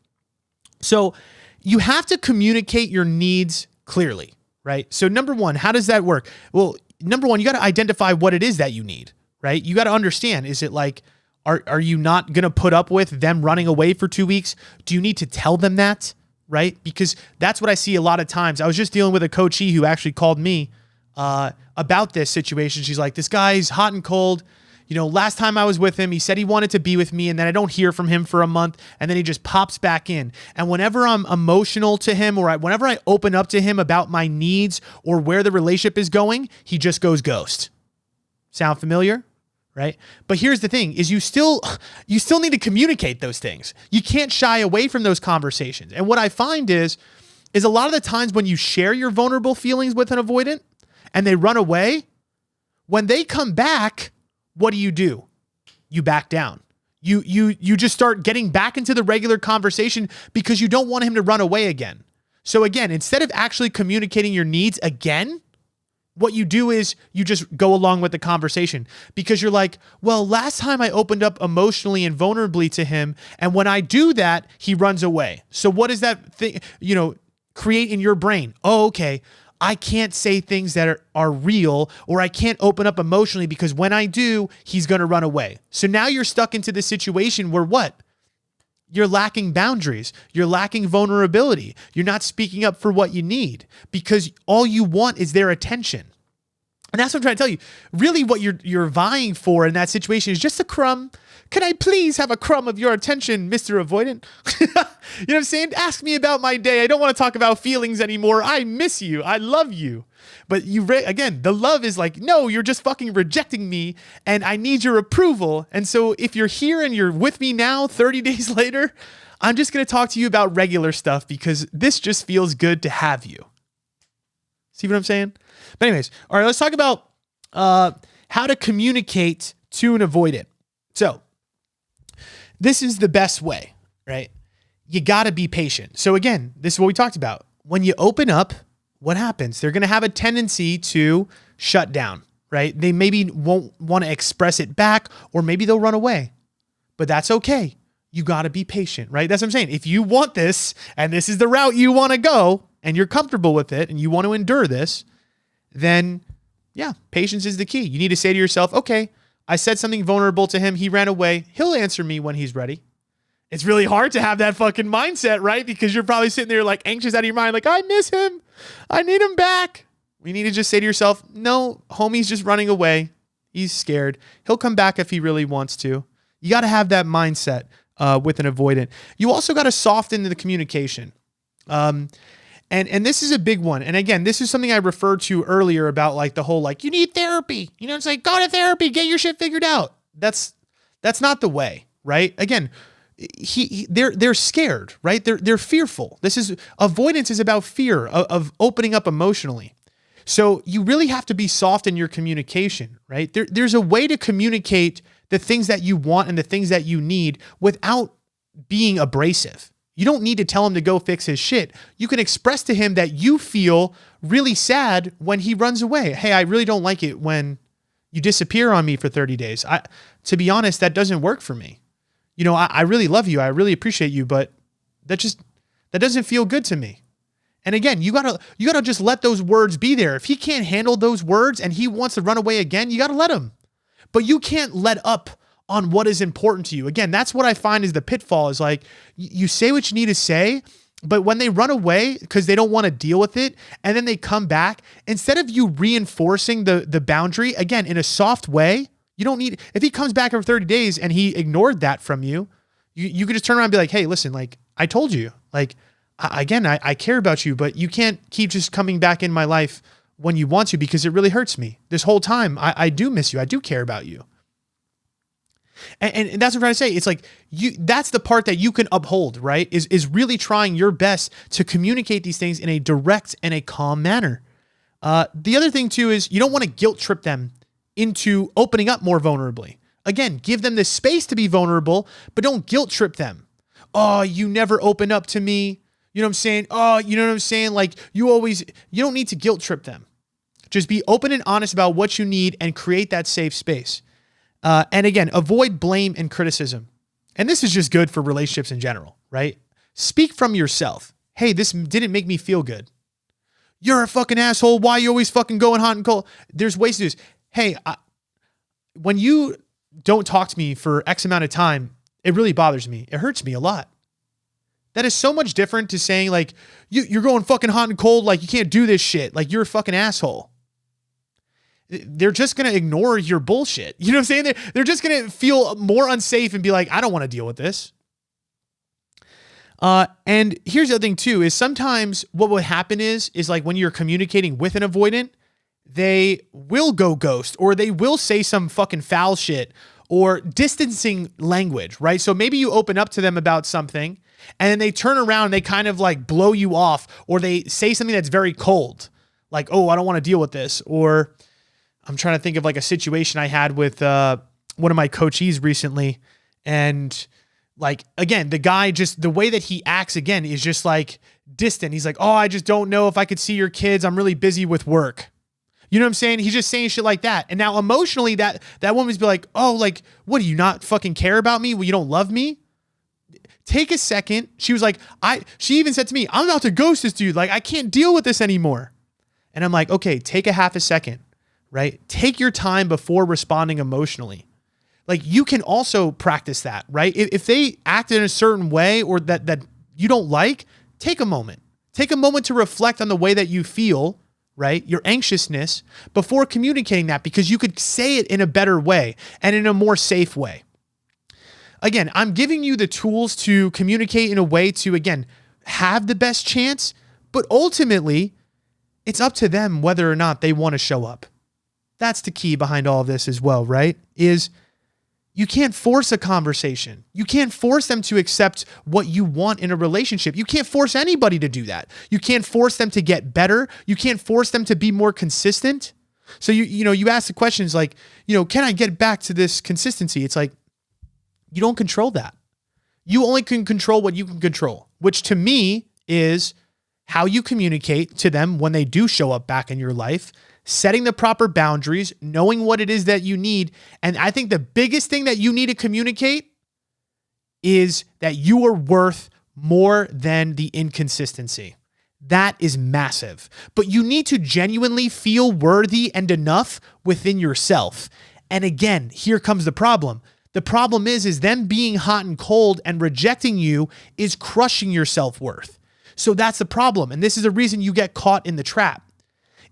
So you have to communicate your needs clearly, right? So number one, how does that work? Well, number one, you got to identify what it is that you need, right? You got to understand, is it like, are you not going to put up with them running away for 2 weeks? Do you need to tell them that, right? Because that's what I see a lot of times. I was just dealing with a coachee who actually called me about this situation. She's like, this guy's hot and cold. You know, last time I was with him, he said he wanted to be with me, and then I don't hear from him for a month, and then he just pops back in. And whenever I'm emotional to him, or whenever I open up to him about my needs or where the relationship is going, he just goes ghost. Sound familiar? Right? But here's the thing, is you still need to communicate those things. You can't shy away from those conversations. And what I find is a lot of the times when you share your vulnerable feelings with an avoidant and they run away, when they come back, what do? You back down. You just start getting back into the regular conversation because you don't want him to run away again. So again, instead of actually communicating your needs again, what you do is you just go along with the conversation, because you're like, well, last time I opened up emotionally and vulnerably to him, and when I do that, he runs away. So what does that thing, create in your brain? Oh, okay, I can't say things that are real, or I can't open up emotionally because when I do, he's going to run away. So now you're stuck into this situation where what? You're lacking boundaries. You're lacking vulnerability. You're not speaking up for what you need because all you want is their attention. And that's what I'm trying to tell you. Really what you're vying for in that situation is just a crumb. Can I please have a crumb of your attention, Mr. Avoidant? You know what I'm saying? Ask me about my day. I don't want to talk about feelings anymore. I miss you. I love you. But again, the love is like, no, you're just fucking rejecting me and I need your approval. And so if you're here and you're with me now, 30 days later, I'm just going to talk to you about regular stuff because this just feels good to have you. See what I'm saying? But anyways, all right, let's talk about how to communicate to an avoidant. So this is the best way, right? You got to be patient. So again, this is what we talked about. When you open up, what happens? They're going to have a tendency to shut down, right? They maybe won't want to express it back, or maybe they'll run away, but that's okay. You got to be patient, right? That's what I'm saying. If you want this and this is the route you want to go and you're comfortable with it and you want to endure this, then yeah, patience is the key. You need to say to yourself, okay, I said something vulnerable to him. He ran away. He'll answer me when he's ready. It's really hard to have that fucking mindset, right? Because you're probably sitting there like anxious out of your mind, like, I miss him. I need him back. You need to just say to yourself, no, homie's just running away. He's scared. He'll come back if he really wants to. You got to have that mindset with an avoidant. You also got to soften the communication. And this is a big one. And again, this is something I referred to earlier about like the whole, like, you need therapy. You know, it's like, go to therapy, get your shit figured out. That's not the way, right? Again, they're scared, right? They're fearful. Avoidance is about fear of opening up emotionally. So you really have to be soft in your communication, right? There's a way to communicate the things that you want and the things that you need without being abrasive. You don't need to tell him to go fix his shit. You can express to him that you feel really sad when he runs away. Hey, I really don't like it when you disappear on me for 30 days. To be honest, that doesn't work for me. You know, I really love you. I really appreciate you, but that That doesn't feel good to me. And again, you gotta just let those words be there. If he can't handle those words and he wants to run away again, you gotta let him. But you can't let up on what is important to you. Again, that's what I find is the pitfall is like, you say what you need to say, but when they run away because they don't want to deal with it, and then they come back, instead of you reinforcing the boundary, again, in a soft way, you don't need, if he comes back after 30 days and he ignored that from you, you could just turn around and be like, hey, listen, like I told you, like, I care about you, but you can't keep just coming back in my life when you want to, because it really hurts me. This whole time, I do miss you. I do care about you. And that's what I'm trying to say. It's like that's the part that you can uphold, right? Is really trying your best to communicate these things in a direct and a calm manner. The other thing too is you don't want to guilt trip them into opening up more vulnerably. Again, give them the space to be vulnerable, but don't guilt trip them. Oh, you never open up to me. You know what I'm saying? Oh, you know what I'm saying? Like you don't need to guilt trip them. Just be open and honest about what you need and create that safe space. And again, avoid blame and criticism. And this is just good for relationships in general, right? Speak from yourself. Hey, this didn't make me feel good. You're a fucking asshole. Why are you always fucking going hot and cold? There's ways to do this. Hey, when you don't talk to me for X amount of time, it really bothers me. It hurts me a lot. That is so much different to saying like, you're going fucking hot and cold. Like you can't do this shit. Like you're a fucking asshole. They're just going to ignore your bullshit. You know what I'm saying? They're just going to feel more unsafe and be like, I don't want to deal with this. And here's the other thing too, is sometimes what would happen is like when you're communicating with an avoidant, they will go ghost or they will say some fucking foul shit or distancing language, right? So maybe you open up to them about something and then they turn around and they kind of like blow you off, or they say something that's very cold. Like, oh, I don't want to deal with this. Or I'm trying to think of like a situation I had with one of my coachees recently. And like, again, the guy just, the way that he acts again is just like distant. He's like, oh, I just don't know if I could see your kids. I'm really busy with work. You know what I'm saying? He's just saying shit like that. And now emotionally that woman's be like, oh, like, what, do you not fucking care about me? Well, you don't love me? Take a second. She was like, she even said to me, I'm about to ghost this dude. Like, I can't deal with this anymore. And I'm like, okay, take a half a second, right? Take your time before responding emotionally. Like you can also practice that, right? If they act in a certain way or that you don't like, take a moment. Take a moment to reflect on the way that you feel, right? Your anxiousness before communicating that, because you could say it in a better way and in a more safe way. Again, I'm giving you the tools to communicate in a way to, again, have the best chance, but ultimately it's up to them whether or not they want to show up. That's the key behind all of this as well, right? Is you can't force a conversation. You can't force them to accept what you want in a relationship. You can't force anybody to do that. You can't force them to get better. You can't force them to be more consistent. So you ask the questions like, can I get back to this consistency? It's like, you don't control that. You only can control what you can control, which to me is how you communicate to them when they do show up back in your life, setting the proper boundaries, knowing what it is that you need. And I think the biggest thing that you need to communicate is that you are worth more than the inconsistency. That is massive. But you need to genuinely feel worthy and enough within yourself. And again, here comes the problem. The problem is them being hot and cold and rejecting you is crushing your self-worth. So that's the problem. And this is the reason you get caught in the trap,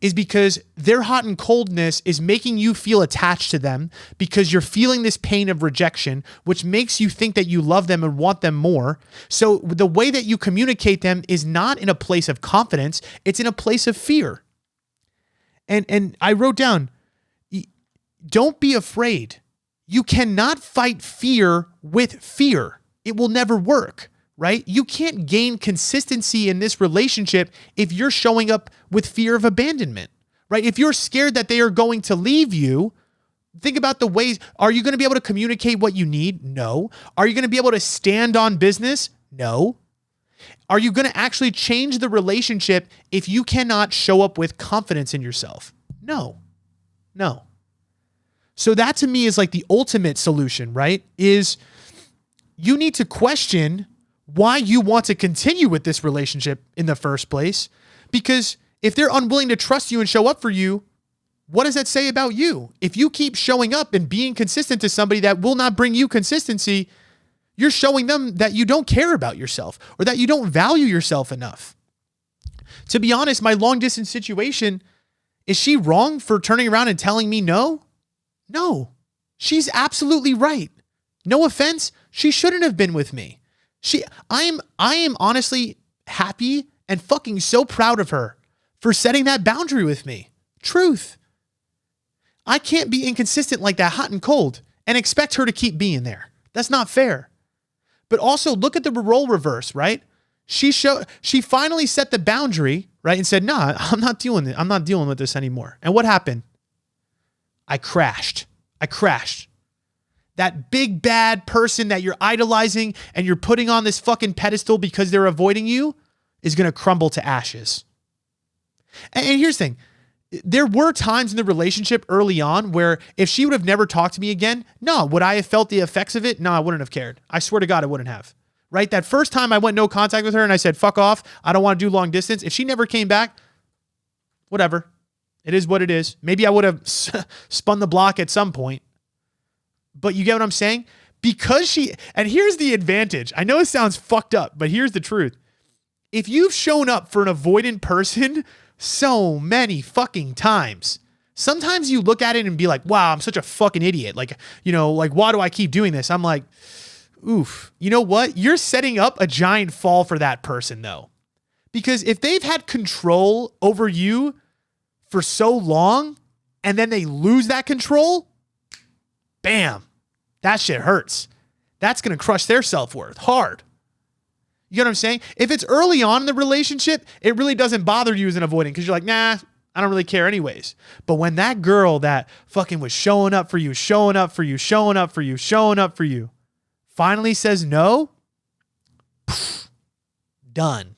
is because their hot and coldness is making you feel attached to them because you're feeling this pain of rejection, which makes you think that you love them and want them more. So the way that you communicate them is not in a place of confidence. It's in a place of fear. And I wrote down, don't be afraid. You cannot fight fear with fear. It will never work. Right? You can't gain consistency in this relationship if you're showing up with fear of abandonment, right? If you're scared that they are going to leave you, think about the ways. Are you going to be able to communicate what you need? No. Are you going to be able to stand on business? No. Are you going to actually change the relationship if you cannot show up with confidence in yourself? No. So that to me is like the ultimate solution, right? Is you need to question why you want to continue with this relationship in the first place. Because if they're unwilling to trust you and show up for you, what does that say about you? If you keep showing up and being consistent to somebody that will not bring you consistency, you're showing them that you don't care about yourself or that you don't value yourself enough. To be honest, my long distance situation, is she wrong for turning around and telling me no? No, she's absolutely right. No offense, she shouldn't have been with me. I am honestly happy and fucking so proud of her for setting that boundary with me. Truth. I can't be inconsistent like that, hot and cold, and expect her to keep being there. That's not fair. But also look at the role reverse, right? She finally set the boundary, right? And said, nah, I'm not dealing with this anymore. And what happened? I crashed. That big bad person that you're idolizing and you're putting on this fucking pedestal because they're avoiding you is going to crumble to ashes. And here's the thing. There were times in the relationship early on where if she would have never talked to me again, no, would I have felt the effects of it? No, I wouldn't have cared. I swear to God, I wouldn't have. Right? That first time I went no contact with her and I said, fuck off. I don't want to do long distance. If she never came back, whatever. It is what it is. Maybe I would have spun the block at some point. But you get what I'm saying? And here's the advantage. I know it sounds fucked up, but here's the truth. If you've shown up for an avoidant person so many fucking times, sometimes you look at it and be like, wow, I'm such a fucking idiot. Like, why do I keep doing this? I'm like, oof, you know what? You're setting up a giant fall for that person though. Because if they've had control over you for so long and then they lose that control, bam, that shit hurts. That's going to crush their self-worth hard. You know what I'm saying? If it's early on in the relationship, it really doesn't bother you as an avoidant because you're like, nah, I don't really care anyways. But when that girl that fucking was showing up for you, finally says no, done.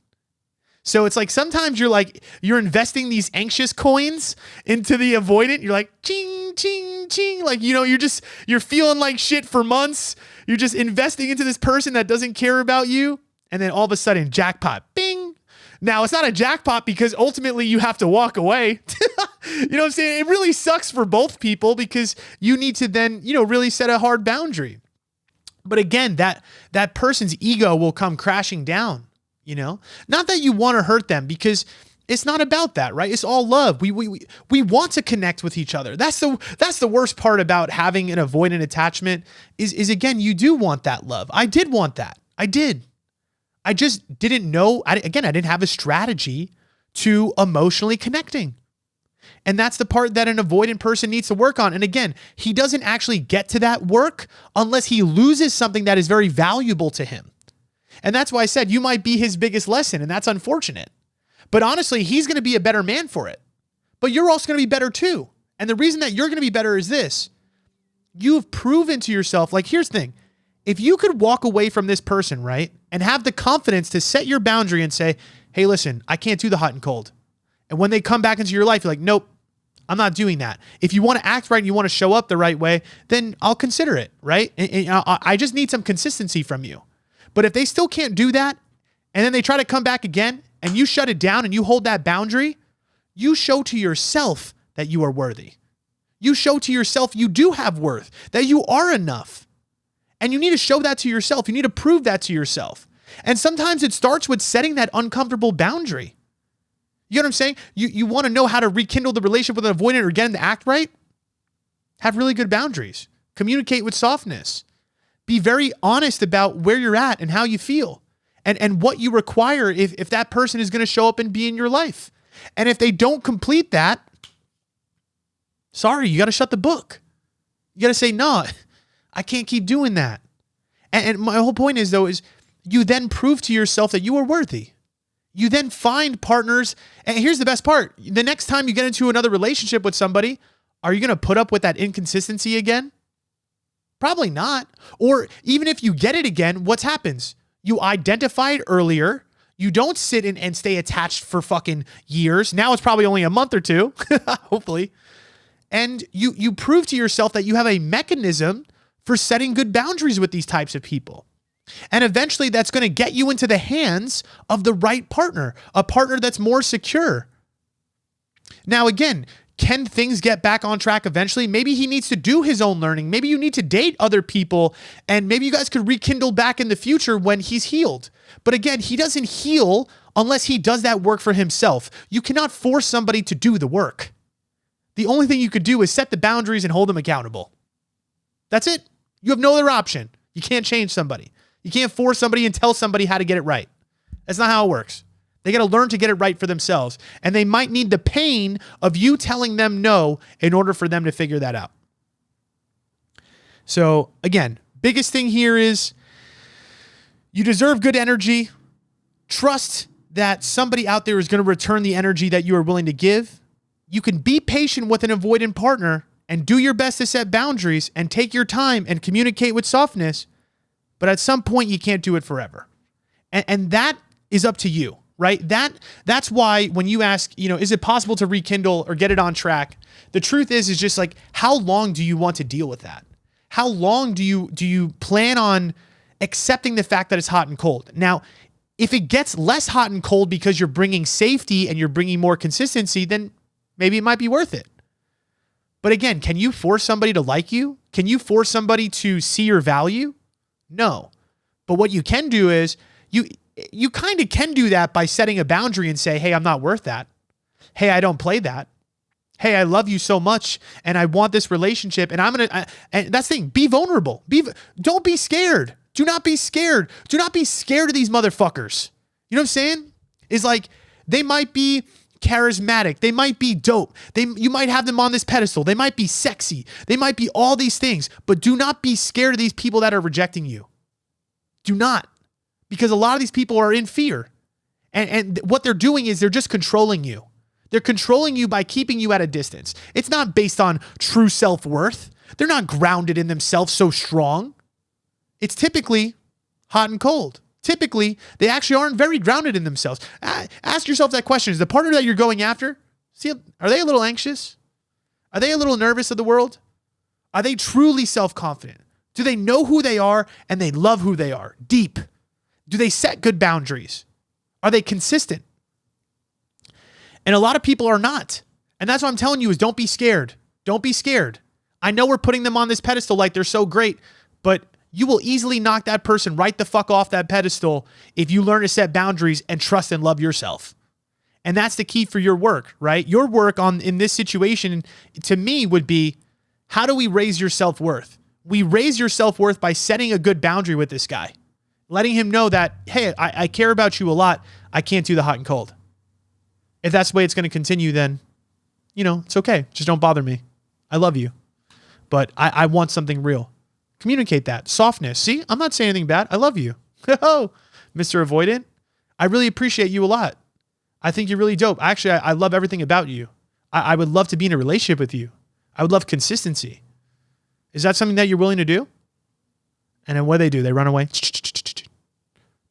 So it's like sometimes you're investing these anxious coins into the avoidant. You're like, ching, ching, ching. Like, you're feeling like shit for months. You're just investing into this person that doesn't care about you. And then all of a sudden, jackpot, bing. Now, it's not a jackpot because ultimately you have to walk away. You know what I'm saying? It really sucks for both people because you need to then, really set a hard boundary. But again, that person's ego will come crashing down, Not that you want to hurt them because it's not about that, right? It's all love. We want to connect with each other. That's the worst part about having an avoidant attachment is again, you do want that love. I did want that. I did. I just didn't know. I didn't have a strategy to emotionally connecting. And that's the part that an avoidant person needs to work on. And again, he doesn't actually get to that work unless he loses something that is very valuable to him. And that's why I said you might be his biggest lesson, and that's unfortunate. But honestly, he's going to be a better man for it. But you're also going to be better too. And the reason that you're going to be better is this. You've proven to yourself, like here's the thing. If you could walk away from this person, right, and have the confidence to set your boundary and say, hey, listen, I can't do the hot and cold. And when they come back into your life, you're like, nope, I'm not doing that. If you want to act right and you want to show up the right way, then I'll consider it, right? And I just need some consistency from you. But if they still can't do that, and then they try to come back again, and you shut it down and you hold that boundary, you show to yourself that you are worthy. You show to yourself you do have worth, that you are enough. And you need to show that to yourself. You need to prove that to yourself. And sometimes it starts with setting that uncomfortable boundary. You know what I'm saying? You want to know how to rekindle the relationship with an avoidant or get him to act right? Have really good boundaries. Communicate with softness. Be very honest about where you're at and how you feel. And what you require if that person is going to show up and be in your life. And if they don't complete that, sorry, you got to shut the book. You got to say, no, I can't keep doing that. And my whole point is you then prove to yourself that you are worthy. You then find partners. And here's the best part. The next time you get into another relationship with somebody, are you going to put up with that inconsistency again? Probably not. Or even if you get it again, what happens? You identified earlier. You don't sit and stay attached for fucking years. Now it's probably only a month or two, hopefully. And you prove to yourself that you have a mechanism for setting good boundaries with these types of people. And eventually that's going to get you into the hands of the right partner, a partner that's more secure. Now, again, can things get back on track eventually? Maybe he needs to do his own learning. Maybe you need to date other people, and maybe you guys could rekindle back in the future when he's healed. But again, he doesn't heal unless he does that work for himself. You cannot force somebody to do the work. The only thing you could do is set the boundaries and hold them accountable. That's it. You have no other option. You can't change somebody. You can't force somebody and tell somebody how to get it right. That's not how it works. They got to learn to get it right for themselves. And they might need the pain of you telling them no in order for them to figure that out. So again, biggest thing here is you deserve good energy. Trust that somebody out there is going to return the energy that you are willing to give. You can be patient with an avoidant partner and do your best to set boundaries and take your time and communicate with softness. But at some point, you can't do it forever. And that is up to you, right? That's why when you ask, is it possible to rekindle or get it on track? The truth is just like, how long do you want to deal with that? How long do you plan on accepting the fact that it's hot and cold? Now, if it gets less hot and cold because you're bringing safety and you're bringing more consistency, then maybe it might be worth it. But again, can you force somebody to like you? Can you force somebody to see your value? No. But what you can do is you kind of can do that by setting a boundary and say, hey, I'm not worth that. Hey, I don't play that. Hey, I love you so much and I want this relationship and and that's the thing, be vulnerable. Don't be scared. Do not be scared. Do not be scared of these motherfuckers. You know what I'm saying? It's like they might be charismatic. They might be dope. You might have them on this pedestal. They might be sexy. They might be all these things, but do not be scared of these people that are rejecting you. Do not, because a lot of these people are in fear. And what they're doing is they're just controlling you. They're controlling you by keeping you at a distance. It's not based on true self-worth. They're not grounded in themselves so strong. It's typically hot and cold. Typically, they actually aren't very grounded in themselves. Ask yourself that question. Is the partner that you're going after, are they a little anxious? Are they a little nervous of the world? Are they truly self-confident? Do they know who they are and they love who they are? Deep. Do they set good boundaries? Are they consistent? And a lot of people are not. And that's what I'm telling you is don't be scared. Don't be scared. I know we're putting them on this pedestal like they're so great, but you will easily knock that person right the fuck off that pedestal if you learn to set boundaries and trust and love yourself. And that's the key for your work, right? Your work in this situation, to me, would be, how do we raise your self-worth? We raise your self-worth by setting a good boundary with this guy, letting him know that, hey, I care about you a lot. I can't do the hot and cold. If that's the way it's going to continue, then, it's okay. Just don't bother me. I love you. But I want something real. Communicate that. Softness. See, I'm not saying anything bad. I love you. Oh, Mr. Avoidant. I really appreciate you a lot. I think you're really dope. Actually, I love everything about you. I would love to be in a relationship with you. I would love consistency. Is that something that you're willing to do? And then what do? They run away.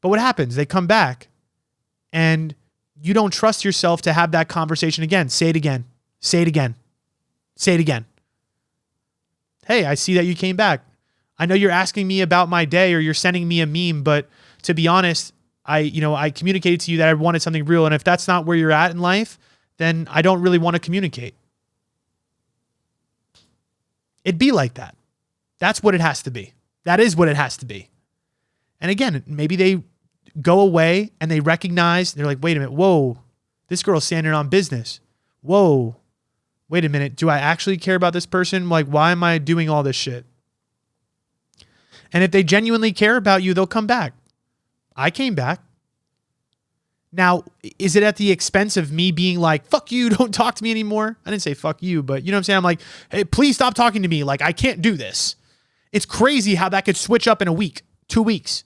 But what happens? They come back and you don't trust yourself to have that conversation again. Say it again. Say it again. Say it again. Hey, I see that you came back. I know you're asking me about my day or you're sending me a meme, but to be honest, I communicated to you that I wanted something real. And if that's not where you're at in life, then I don't really want to communicate. It'd be like that. That's what it has to be. That is what it has to be. And again, maybe they go away and they recognize, they're like, wait a minute. Whoa, this girl's standing on business. Whoa, wait a minute. Do I actually care about this person? Like, why am I doing all this shit? And if they genuinely care about you, they'll come back. I came back. Now, is it at the expense of me being like, fuck you, don't talk to me anymore? I didn't say fuck you, but you know what I'm saying? I'm like, hey, please stop talking to me. Like, I can't do this. It's crazy how that could switch up in a week, 2 weeks.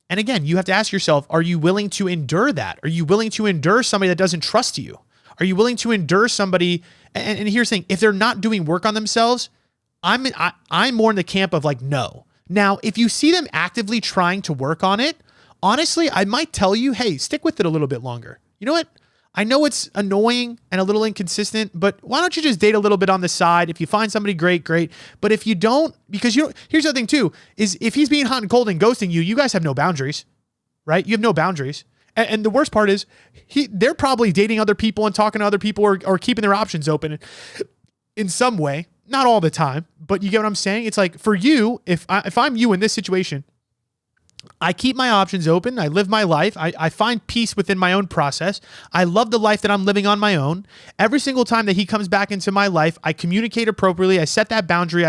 And again, you have to ask yourself, are you willing to endure that? Are you willing to endure somebody that doesn't trust you? Are you willing to endure somebody? And here's the thing, if they're not doing work on themselves, I'm more in the camp of like, no. Now, if you see them actively trying to work on it, honestly, I might tell you, hey, stick with it a little bit longer. You know what? I know it's annoying and a little inconsistent, but why don't you just date a little bit on the side? If you find somebody great, great. But if you don't, because here's the other thing too, is if he's being hot and cold and ghosting you, you guys have no boundaries, right? You have no boundaries. And the worst part is they're probably dating other people and talking to other people or keeping their options open in some way. Not all the time, but you get what I'm saying? It's like for you, if I'm you in this situation, I keep my options open. I live my life. I find peace within my own process. I love the life that I'm living on my own. Every single time that he comes back into my life, I communicate appropriately. I set that boundary.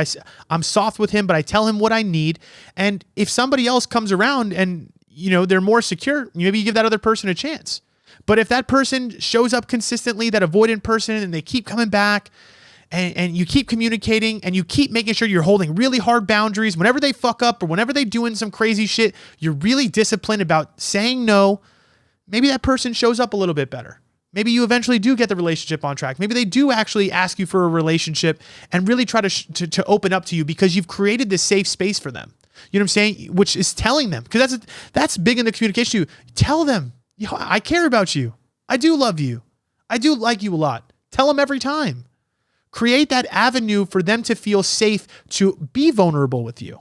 I'm soft with him, but I tell him what I need. And if somebody else comes around and, they're more secure, maybe you give that other person a chance. But if that person shows up consistently, that avoidant person, and they keep coming back, and you keep communicating and you keep making sure you're holding really hard boundaries. Whenever they fuck up or whenever they're doing some crazy shit, you're really disciplined about saying no. Maybe that person shows up a little bit better. Maybe you eventually do get the relationship on track. Maybe they do actually ask you for a relationship and really try to open up to you because you've created this safe space for them. You know what I'm saying? Which is telling them, because that's big in the communication too. Tell them, I care about you. I do love you. I do like you a lot. Tell them every time. Create that avenue for them to feel safe to be vulnerable with you.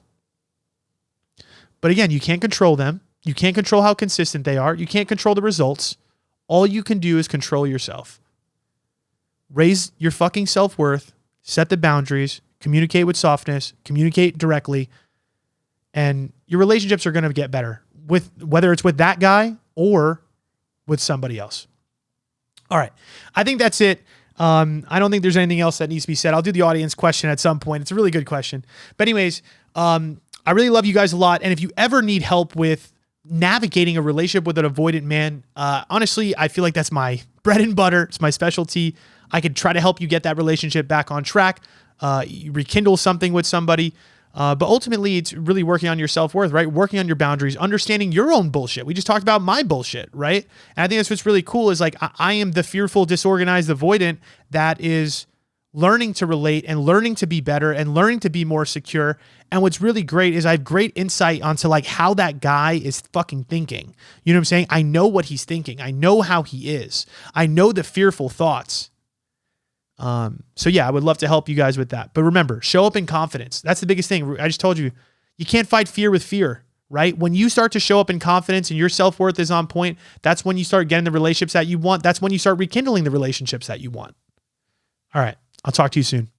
But again, you can't control them. You can't control how consistent they are. You can't control the results. All you can do is control yourself. Raise your fucking self-worth, set the boundaries, communicate with softness, communicate directly, and your relationships are going to get better, whether it's with that guy or with somebody else. All right. I think that's it. I don't think there's anything else that needs to be said. I'll do the audience question at some point. It's a really good question. But anyways, I really love you guys a lot. And if you ever need help with navigating a relationship with an avoidant man, honestly, I feel like that's my bread and butter. It's my specialty. I could try to help you get that relationship back on track, rekindle something with somebody. But ultimately, it's really working on your self-worth, right? Working on your boundaries, understanding your own bullshit. We just talked about my bullshit, right? And I think that's what's really cool is like, I am the fearful, disorganized avoidant that is learning to relate and learning to be better and learning to be more secure. And what's really great is I have great insight onto like how that guy is fucking thinking. You know what I'm saying? I know what he's thinking. I know how he is. I know the fearful thoughts. So yeah, I would love to help you guys with that. But remember, show up in confidence. That's the biggest thing. I just told you, you can't fight fear with fear, right? When you start to show up in confidence and your self-worth is on point, that's when you start getting the relationships that you want. That's when you start rekindling the relationships that you want. All right. I'll talk to you soon.